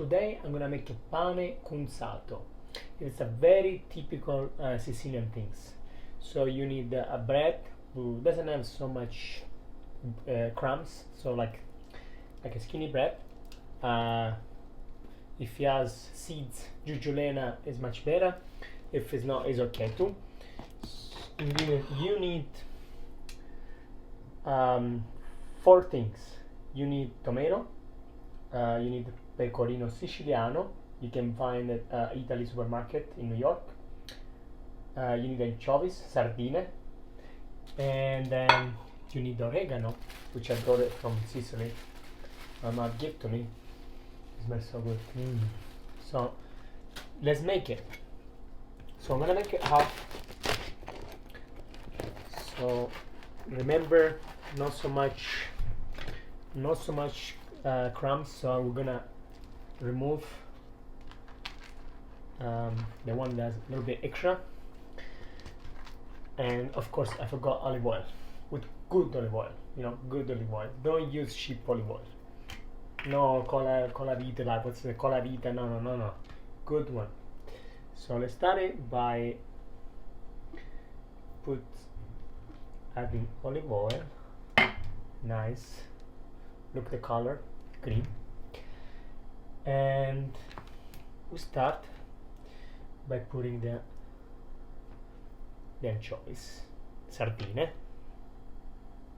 Today I'm gonna make a pane cunzato. It's a very typical Sicilian things. So you need a bread who doesn't have so much crumbs, so like a skinny bread. Uh, if it has seeds, giuggiolena is much better. If it's not, it's okay too. Ingredient you need um, four things. You need tomato. You need pecorino siciliano. You can find it Italy supermarket in New York. You need anchovies, sardine, and then you need oregano, which I brought it from Sicily. My mom gave to me. It smells so good. So let's make it. So I'm gonna make it half. So remember, not so much crumbs. So we're gonna remove the one that's a little bit extra. And of course, I forgot olive oil. With good olive oil, good olive oil. Don't use cheap olive oil. No, cola vita, like what's the cola vita? No. Good one. So let's start it by adding olive oil. Nice. Look the color, green. And we start by putting the anchovies, sardine,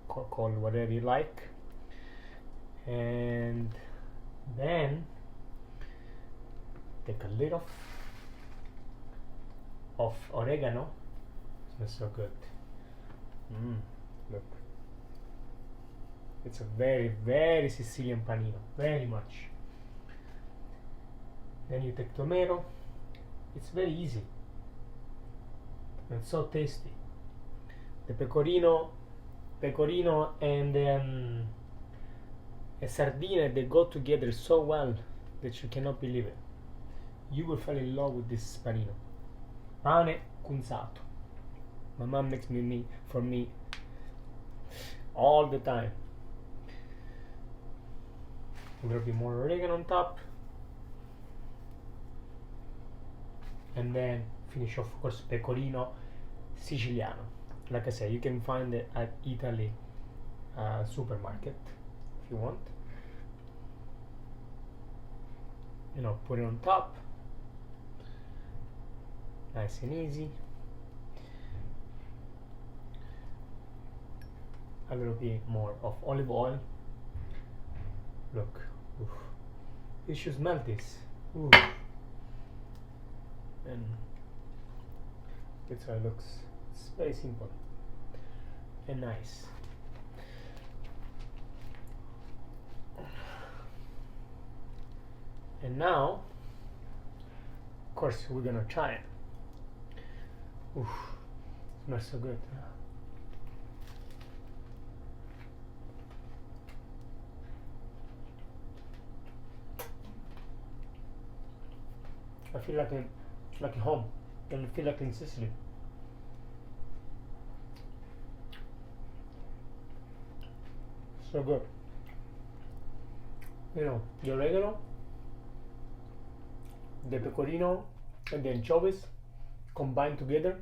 call whatever you like, and then take a little of oregano. It smells so good. Look, it's a very, very Sicilian panino, very much. Then you take tomato. It's very easy and so tasty. The pecorino and a sardine, they go together so well that you cannot believe it. You will fall in love with this panino. Pane cunzato. My mom makes for me all the time. A little bit more oregano on top. And then finish off, of course, pecorino siciliano. Like I said, you can find it at Italy supermarket if you want. Put it on top. Nice and easy. A little bit more of olive oil. Look, oof. You should smell this. Oof. And that's how it looks. It's very simple and nice. And now, of course, we're gonna try it. Oof, smells so good. I feel like at home, and I feel like in Sicily. So good. The oregano, the pecorino, and the anchovies combined together.